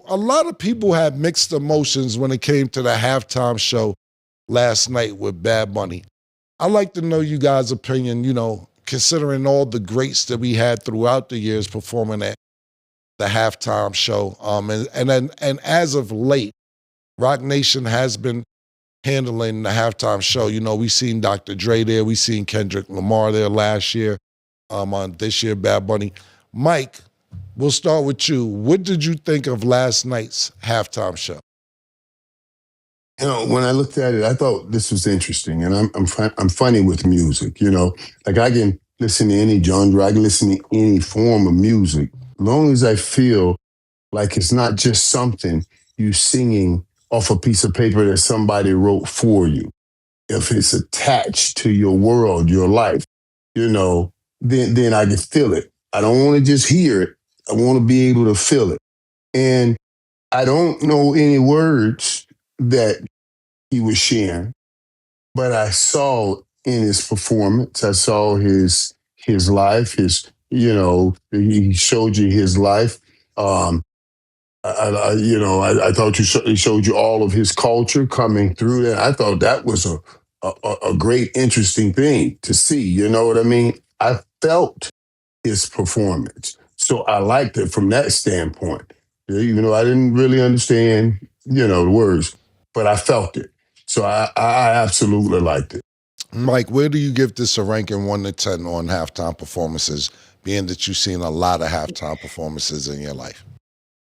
A lot of people had mixed emotions when it came to the halftime show last night with Bad Bunny. I'd like to know you guys' opinion, considering all the greats that we had throughout the years performing at the halftime show. And as of late, Rock Nation has been handling the halftime show. We seen Dr. Dre there, we seen Kendrick Lamar there last year, on this year, Bad Bunny. Mike, we'll start with you. What did you think of last night's halftime show? When I looked at it, I thought this was interesting, and I'm funny with music. Like I can listen to any genre, I can listen to any form of music, as long as I feel like it's not just something you singing off a piece of paper that somebody wrote for you. If it's attached to your world, your life, then I can feel it. I don't want to just hear it. I want to be able to feel it. And I don't know any words that he was sharing, but I saw in his performance, I saw his life, he showed you his life. I thought he showed you all of his culture coming through that. I thought that was a great, interesting thing to see. You know what I mean? I felt his performance. So I liked it from that standpoint. Even though I didn't really understand, the words, but I felt it. So I absolutely liked it. Mike, where do you give this a ranking 1 to 10 on halftime performances, being that you've seen a lot of halftime performances in your life?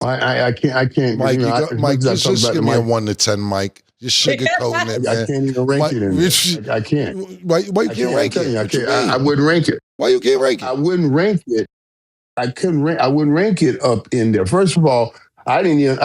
I can't. Mike, Mike, just give me a 1 to 10, Mike. You're sugarcoating it, man. I can't even rank it in there. I can't. Why you can't rank it? I wouldn't rank it. Why you can't rank it? I wouldn't rank it. I wouldn't rank it up in there. First of all, I didn't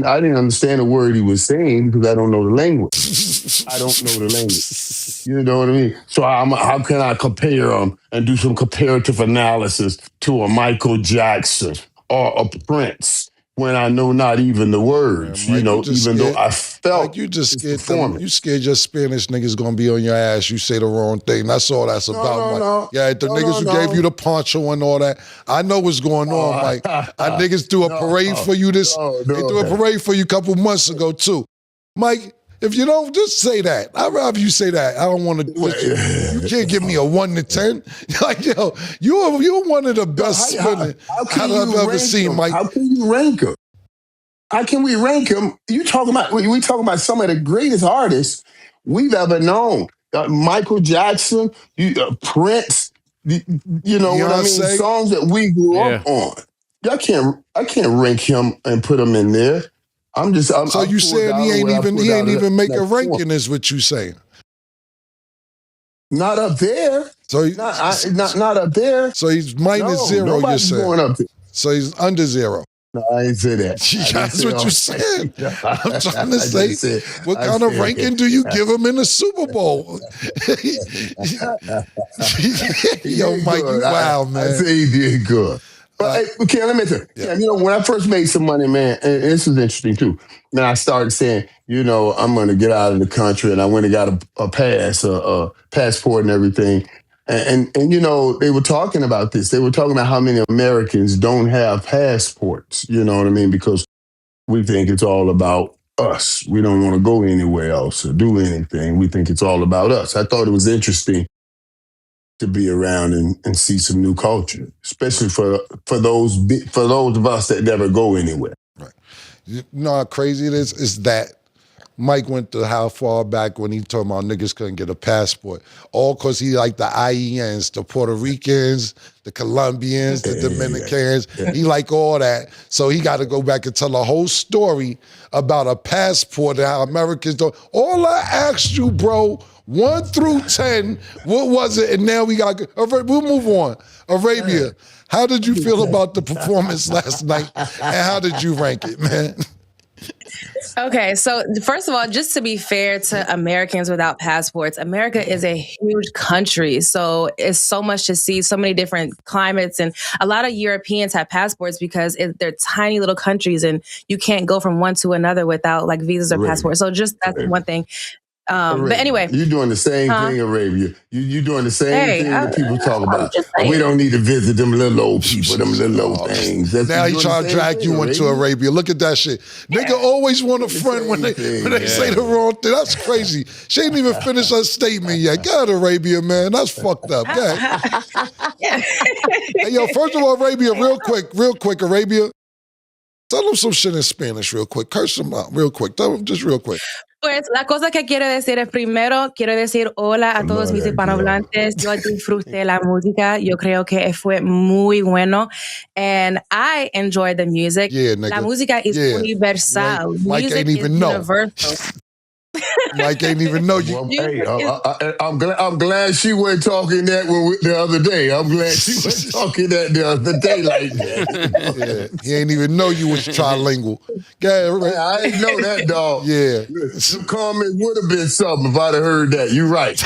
understand a word he was saying because I don't know the language. I don't know the language. You know what I mean? So how can I compare them and do some comparative analysis to a Michael Jackson or a Prince when I know not even the words? Man, Mike, even though I felt like you just scared them. You scared your Spanish niggas gonna be on your ass. You say the wrong thing. That's all that's about, Mike. Yeah, the niggas who gave you the poncho and all that. I know what's going on, Mike. Niggas do a parade for you. They threw a parade for you a couple months ago too, Mike. If you don't, just say that. I'd rather you say that. I don't want to. You can't give me a 1 to 10. Like, yo, you're one of the best spinners I've ever seen, Mike. How can you rank him? How can we rank him? We talking about some of the greatest artists we've ever known. Michael Jackson, Prince. You know what I mean? Songs that we grew up on. I can't rank him and put him in there. So you saying he ain't even make a ranking? Is what you saying? Not up there. So not up there. So he's minus 0. You're saying? Going up there. So he's under 0. No, I ain't say that. That's what you said. I'm trying to say, what kind of ranking do you give him in the Super Bowl? Yo, Mike, you wild, man. I say he did good. But okay, let me tell you. When I first made some money, man, and this is interesting too. Then I started saying, I'm going to get out of the country, and I went and got a passport and everything. And they were talking about this. They were talking about how many Americans don't have passports. You know what I mean? Because we think it's all about us. We don't want to go anywhere else or do anything. We think it's all about us. I thought it was interesting to be around and see some new culture, especially for those of us that never go anywhere. Right. You know how crazy it is? Is that Mike went to how far back when he told about niggas couldn't get a passport. All because he liked the IENs, the Puerto Ricans, the Colombians, the Dominicans. Yeah. He like all that. So he got to go back and tell a whole story about a passport and how Americans don't. All I asked you, bro, 1 through 10, what was it? And now we got, we'll move on. Arabia, how did you feel about the performance last night? And how did you rank it, man? Okay, so first of all, just to be fair to Americans without passports, America is a huge country. So it's so much to see, so many different climates. And a lot of Europeans have passports because they're tiny little countries and you can't go from one to another without like visas or passports. So just that's one thing. But anyway, you're doing the same huh? thing, Arabia. You doing the same Hey, thing that people talk I'm about. just Oh, we saying. don't need to visit them little old people, them little old Oh, things. That's now you he doing the trying to same drag thing, you into Arabia. Arabia. Look at that shit. Nigga always want a friend when they say the wrong thing. That's crazy. She ain't even finished her statement yet. Go ahead, Arabia, man. That's fucked up. Go ahead. Hey, yo, first of all, Arabia, real quick, Arabia. Tell them some shit in Spanish real quick. Curse them out real quick. Tell them just real quick. Pues la cosa que quiero decir es primero, quiero decir hola a todos mis hispanohablantes. Yo disfruté la música. Yo creo que fue muy bueno. And I enjoyed the music. Yeah, nigga. La música is universal. Mike Music ain't even is know. universal. Mike ain't even know you. Well, hey, I'm glad she wasn't talking that the other day. I'm glad she wasn't talking that the other day like that. Yeah, he ain't even know you was trilingual. I didn't know that, dog. Yeah. Some comments would have been something if I'd have heard that. You're right.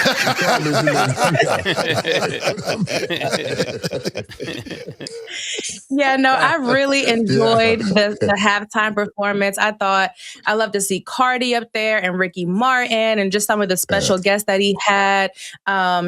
Yeah, no, I really enjoyed the halftime performance. I love to see Cardi up there and Ricky Martin and just some of the special guests that he had.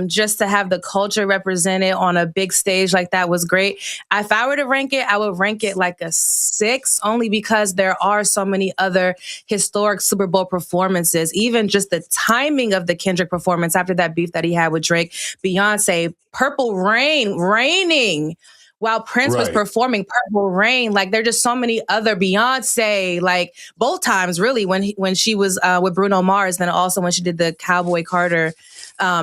Just to have the culture represented on a big stage like that was great. If I were to rank it, I would rank it like a 6, only because there are so many other historic Super Bowl performances. Even just the timing of the Kendrick performance after that beef that he had with Drake, Beyonce, Purple Rain, raining while Prince was performing Purple Rain. Like, there are just so many other Beyonce, like both times really, when she was with Bruno Mars, then also when she did the Cowboy Carter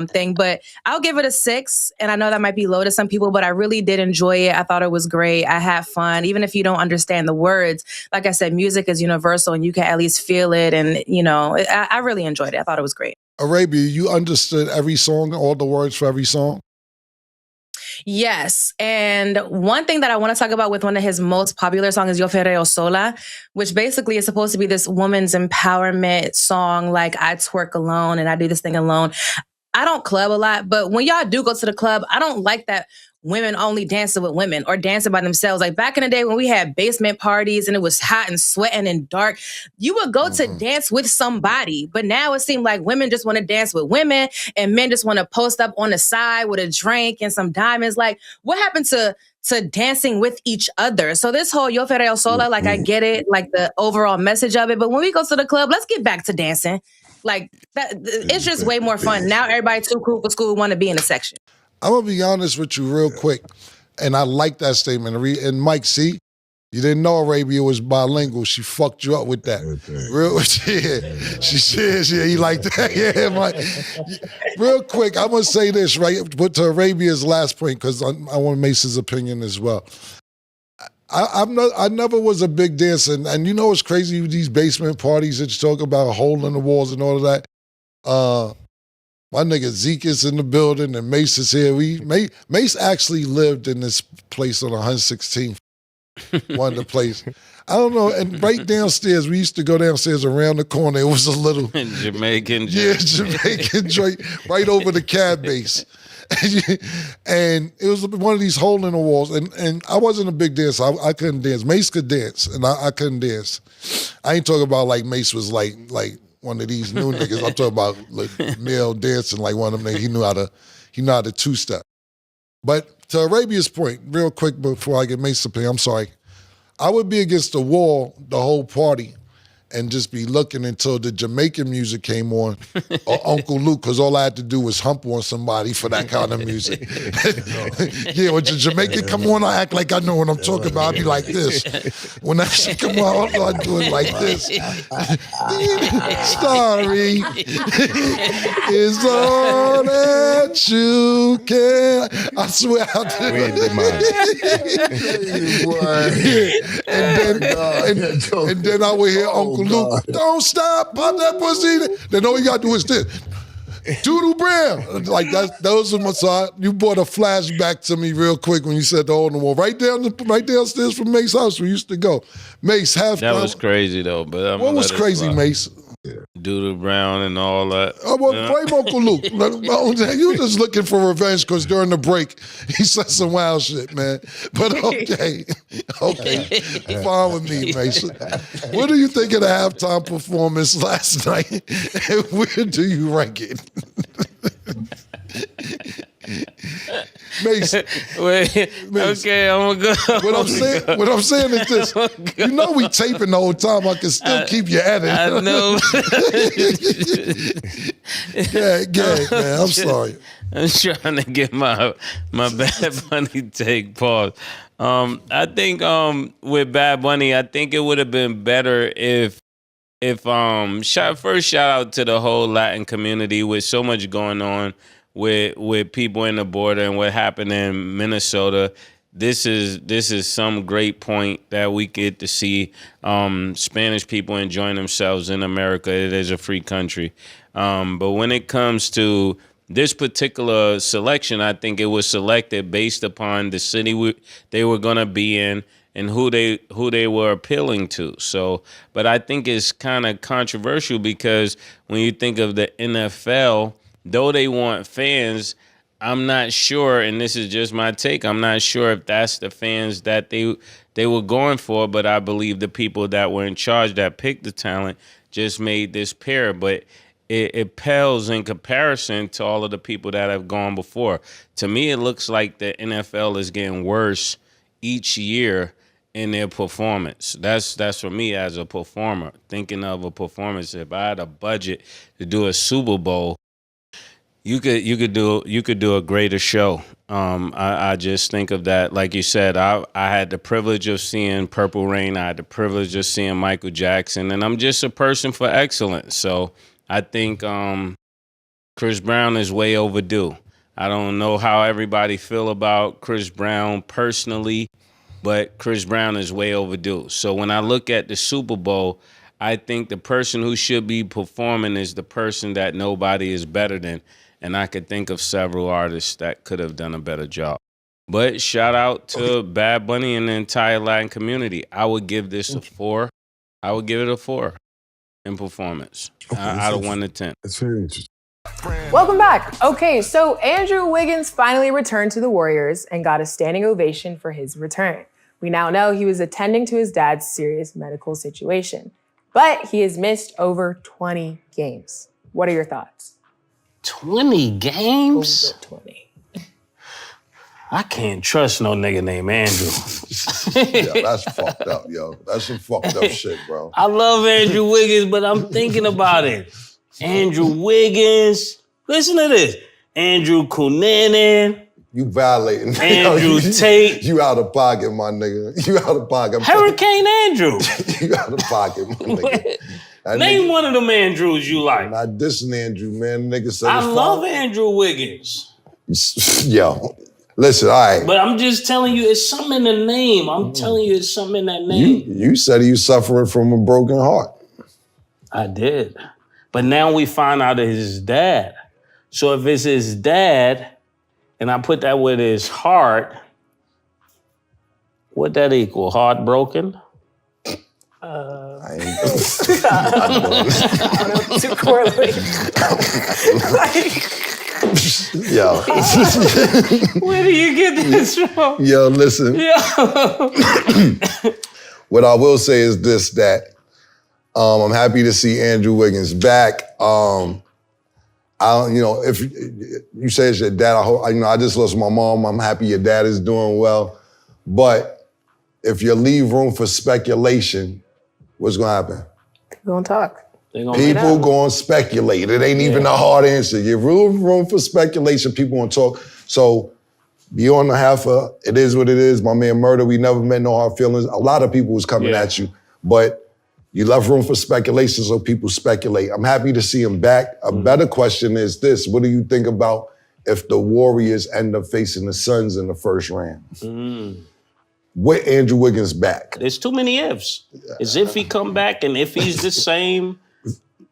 thing. But I'll give it a 6. And I know that might be low to some people, but I really did enjoy it. I thought it was great. I had fun. Even if you don't understand the words, like I said, music is universal and you can at least feel it. And, you know, I really enjoyed it. I thought it was great. Arabia, you understood every song, all the words for every song? Yes. And one thing that I want to talk about with one of his most popular songs is Yo Perreo Sola, which basically is supposed to be this woman's empowerment song. Like, I twerk alone and I do this thing alone. I don't club a lot, but when y'all do go to the club, I don't like that women only dancing with women or dancing by themselves. Like back in the day when we had basement parties and it was hot and sweating and dark, you would go to dance with somebody. But now it seems like women just want to dance with women and men just want to post up on the side with a drink and some diamonds. Like, what happened to dancing with each other? So this whole Yo Perreo Sola, like, I get it, like the overall message of it. But when we go to the club, let's get back to dancing. Like, that, it's just way more fun. Now everybody too cool for school want to be in a section. I'm going to be honest with you real quick. And I like that statement. And Mike, see, you didn't know Arabia was bilingual. She fucked you up with that. Real, yeah. She said, yeah, he like that. Yeah, Mike. Real quick, I'm going to say this, right? But to Arabia's last point, because I want Mace's opinion as well. I never was a big dancer. And you know what's crazy with these basement parties that you talk about, a hole in the walls and all of that? My nigga Zeke is in the building and Mase is here. Mase actually lived in this place on 116th, one of the places. I don't know, and right downstairs, we used to go downstairs around the corner. It was a little Jamaican joint. Yeah, Jamaican joint right over the cab base. And it was one of these hole in the walls. And I wasn't a big dancer. I couldn't dance. Mase could dance, and I couldn't dance. I ain't talking about like Mase was like one of these new niggas. I'm talking about like male dancing, like one of them niggas. He knew how to two-step. But to Arabia's point, real quick before I get Mace's opinion, I'm sorry. I would be against the wall the whole party and just be looking until the Jamaican music came on, or Uncle Luke, because all I had to do was hump on somebody for that kind of music. Yeah, when the Jamaican come on, I act like I know what I'm talking about. I'd be like this. When that shit come on, I do it like this. Sorry is all that you can. I swear I did. And then I would hear Uncle Luke, don't stop, pop that pussy. Then all you gotta do is this. Doodle Brown. Like those are my side. You brought a flashback to me real quick when you said the hole in the wall. Right downstairs from Mace's house we used to go. Mace, half That was crazy though. But what was crazy, Mase? Doodle Brown and all that. Oh, well, blame Uncle Luke. You just looking for revenge because during the break, he said some wild shit, man. But okay. Fine with me, Mason. What do you think of the halftime performance last night? And where do you rank it? Mason. Wait, okay, I'm gonna go. What I'm saying is this. You know we taping the whole time. I can still keep you at it. I know. Yeah, man. I'm sorry. I'm trying to get my Bad Bunny take. Pause. I think with Bad Bunny, I think it would have been better if shout out to the whole Latin community with so much going on with people in the border and what happened in Minnesota. This is some great point that we get to see Spanish people enjoying themselves in America. It is a free country. But when it comes to this particular selection, I think it was selected based upon the city they were going to be in and who they were appealing to. So, but I think it's kind of controversial because when you think of the NFL, though they want fans, I'm not sure, and this is just my take, I'm not sure if that's the fans that they were going for, but I believe the people that were in charge that picked the talent just made this pair. But it pales in comparison to all of the people that have gone before. To me, it looks like the NFL is getting worse each year in their performance. That's for me as a performer. Thinking of a performance, if I had a budget to do a Super Bowl, you could do a greater show. I just think of that. Like you said, I had the privilege of seeing Purple Rain. I had the privilege of seeing Michael Jackson, and I'm just a person for excellence. So I think Chris Brown is way overdue. I don't know how everybody feel about Chris Brown personally, but Chris Brown is way overdue. So when I look at the Super Bowl, I think the person who should be performing is the person that nobody is better than. And I could think of several artists that could have done a better job. But shout out to Bad Bunny and the entire Latin community. I would give this a 4. I would give it a 4 in performance out of 1 to 10. That's very interesting. Welcome back. Okay, so Andrew Wiggins finally returned to the Warriors and got a standing ovation for his return. We now know he was attending to his dad's serious medical situation, but he has missed over 20 games. What are your thoughts? 20 games? Over 20. I can't trust no nigga named Andrew. Yeah, that's fucked up, yo. That's some fucked up shit, bro. I love Andrew Wiggins, but I'm thinking about it. Andrew Wiggins. Listen to this. Andrew Cunanan. You violating. Andrew Tate. You out of pocket, my nigga. You out of pocket. Hurricane Andrew. You out of pocket, my nigga. Name one of them Andrews you like. I'm not dissing Andrew, man. Nigga said I love Andrew Wiggins. Yo, listen, all right. But I'm just telling you, it's something in the name. I'm telling you, it's something in that name. You said he was suffering from a broken heart. I did. But now we find out it's his dad. So if it's his dad, and I put that with his heart, what that equal? Heartbroken? I ain't I don't know to correlate. Yo. Where do you get this from? Yo, listen. What I will say is this, that I'm happy to see Andrew Wiggins back. If you say it's your dad, I just lost my mom. I'm happy your dad is doing well. But if you leave room for speculation, what's gonna happen? We're gonna talk. People gonna speculate. It ain't even a hard answer. Give room for speculation. People gonna talk. So be on the half of it is what it is. My man Murder, we never met no hard feelings. A lot of people was coming at you, but you left room for speculation, so people speculate. I'm happy to see him back. A better question is this: what do you think about if the Warriors end up facing the Suns in the first round? With Andrew Wiggins back. There's too many ifs. As if he come back and if he's the same.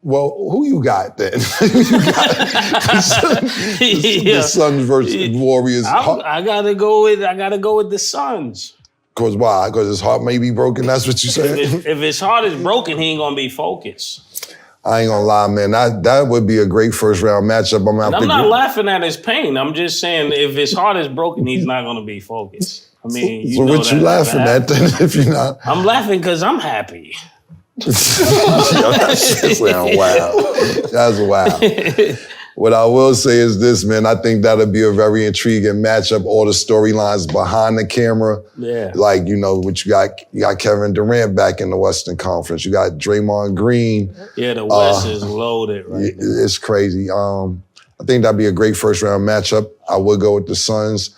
Well, who you got then? The Suns versus Warriors. I gotta go with the Suns. Cause why? Cause his heart may be broken. That's what you saying. If his heart is broken, he ain't gonna be focused. I ain't gonna lie, man. That would be a great first round matchup. I'm not laughing at his pain. I'm just saying if his heart is broken, he's not gonna be focused. I mean, so what you laughing at then if you're not? I'm laughing because I'm happy. Yo, that shit sound wild. That's wild. What I will say is this, man. I think that'll be a very intriguing matchup. All the storylines behind the camera. Yeah. Like, you know, what you got Kevin Durant back in the Western Conference. You got Draymond Green. Yeah, the West is loaded right now. It's crazy. I think that'd be a great first round matchup. I would go with the Suns.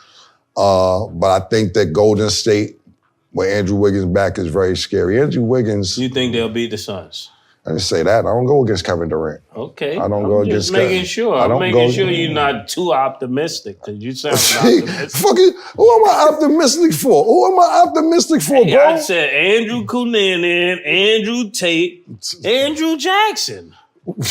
But I think that Golden State, with Andrew Wiggins back, is very scary. Andrew Wiggins. You think they'll beat the Suns? I didn't say that. I don't go against Kevin Durant. Okay. I don't go against Kevin. Making sure. I'm making sure you're not too optimistic because you sound optimistic. Fucking, who am I optimistic for? Who am I optimistic for, bro? I said Andrew Cunanan, Andrew Tate, Andrew Jackson. I'm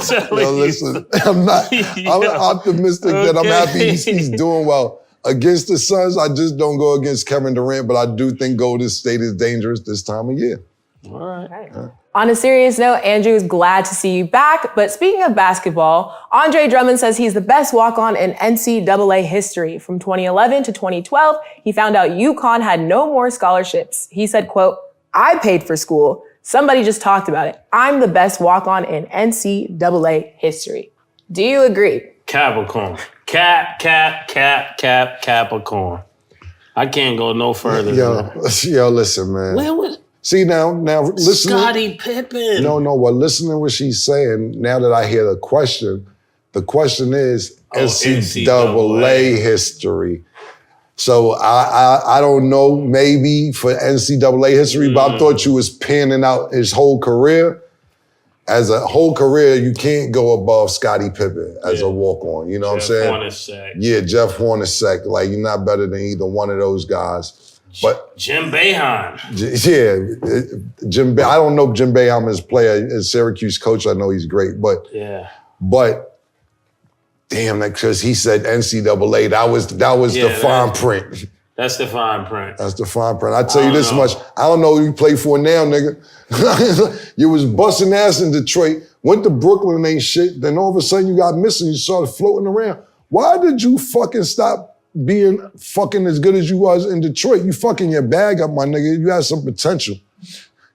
telling Yo, listen, I'm optimistic that I'm happy he's doing well. Against the Suns, I just don't go against Kevin Durant, but I do think Golden State is dangerous this time of year. All right. On a serious note, Andrew is glad to see you back. But speaking of basketball, Andre Drummond says he's the best walk-on in NCAA history. From 2011 to 2012, he found out UConn had no more scholarships. He said, quote, "I paid for school. Somebody just talked about it. I'm the best walk-on in NCAA history." Do you agree? Capricorn. Capricorn. I can't go no further. Yo, listen, man. Where was See now listen. Scottie Pippen? No, well, listen to what she's saying. Now that I hear the question is NCAA history. So I don't know, maybe for NCAA history, but I thought you was panning out his whole career. As a whole career, you can't go above Scottie Pippen as a walk-on. You know what I'm saying? Hornacek. Yeah, Jeff Hornacek. Like, you're not better than either one of those guys. But Jim Boeheim. Jim. I don't know Jim Boeheim as a player, as Syracuse coach. I know he's great, but damn, because he said NCAA. That was the fine print. That's the fine print. That's the fine print. I tell you this much. I don't know who you play for now, nigga. You was busting ass in Detroit, went to Brooklyn, ain't shit. Then all of a sudden you got missing. You started floating around. Why did you fucking stop being fucking as good as you was in Detroit? You fucking your bag up, my nigga. You had some potential.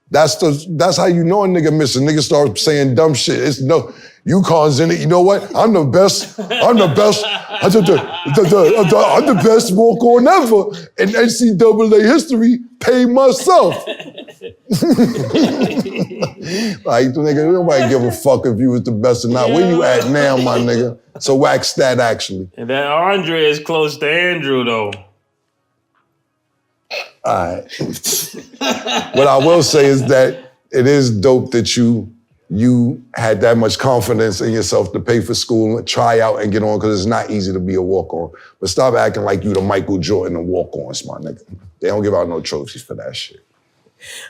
That's how you know a nigga missing. Nigga start saying dumb shit. It's no, UConn's in it. You know what? I'm the best. I'm the best. I'm the best walk-on ever in NCAA history. Pay myself. Like, nigga, nobody give a fuck if you was the best or not. Where you at now, my nigga? So wax that, actually. And that Andre is close to Andrew, though. All right. What I will say is that it is dope that you had that much confidence in yourself to pay for school and try out and get on, because it's not easy to be a walk-on. But stop acting like you the Michael Jordan of walk-ons, my nigga. They don't give out no trophies for that shit.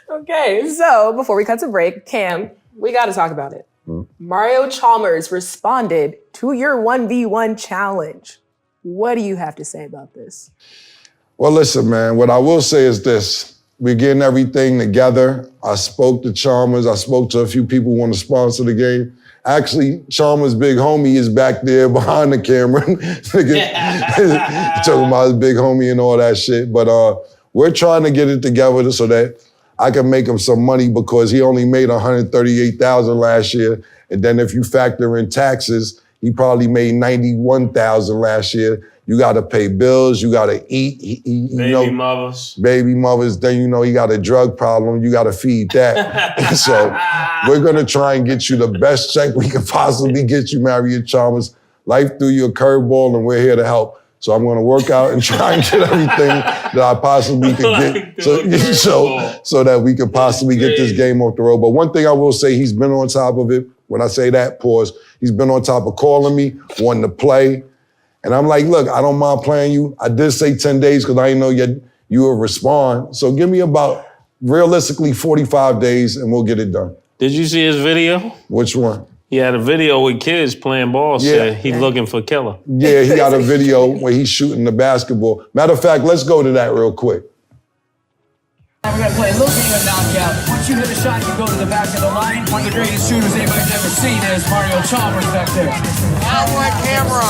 Okay, so before we cut to break, Cam, we got to talk about it. Mario Chalmers responded to your 1v1 challenge. What do you have to say about this? Well, listen, man, what I will say is this. We're getting everything together. I spoke to Chalmers. I spoke to a few people who want to sponsor the game. Actually, Chalmers' big homie is back there behind the camera. Talking about his big homie and all that shit. But we're trying to get it together so that I can make him some money, because he only made $138,000 last year. And then if you factor in taxes, he probably made $91,000 last year. You got to pay bills. You got to eat. Baby mothers. Baby mothers. Then, you know, you got a drug problem. You got to feed that. So we're going to try and get you the best check we can possibly get you, Mario Chalmers. Life threw you a curveball, and we're here to help. So I'm going to work out and try and get everything that I possibly can get so that we can possibly get this game off the road. But one thing I will say, he's been on top of it. When I say that, pause. He's been on top of calling me, wanting to play. And I'm like, look, I don't mind playing you. I did say 10 days because I didn't know you would respond. So give me about, realistically, 45 days and we'll get it done. Did you see his video? Which one? He had a video with kids playing ball. Yeah. He's looking for killer. Yeah, he got a video where he's shooting the basketball. Matter of fact, let's go to that real quick. We're going to play a little game of knockout. Once you hit a shot, you go to the back of the line. One of the greatest shooters anybody's ever seen is Mario Chalmers back there. Out on camera.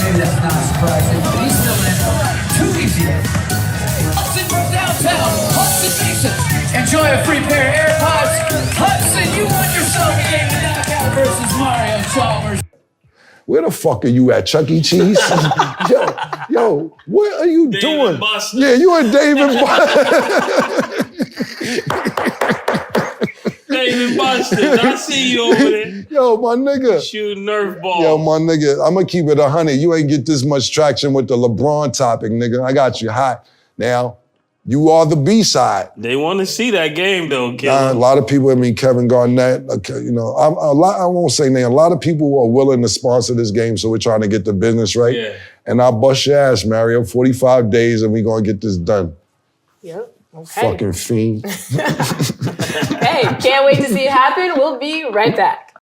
Maybe that's not surprising, but he's still in. Too easy. Hudson from downtown. Hudson Mason. Enjoy a free pair of AirPods. Hudson, you won yourself a game of knockout versus Mario Chalmers. Where the fuck are you at, Chuck E. Cheese? yo, what are you doing? Buster. Yeah, you and David Buster. David Buster, I see you over there. Yo, my nigga. Shooting Nerf ball. Yo, my nigga, I'm gonna keep it 100. You ain't get this much traction with the LeBron topic, nigga. I got you hot. Now, you are the B-side. They want to see that game, though, A Kevin. lot of people, Kevin Garnett, you know, I won't say name. A lot of people are willing to sponsor this game, so we're trying to get the business right. Yeah. And I'll bust your ass, Mario. 45 days and we're gonna get this done. Yep. Okay. Fucking fiend. Hey, can't wait to see it happen. We'll be right back.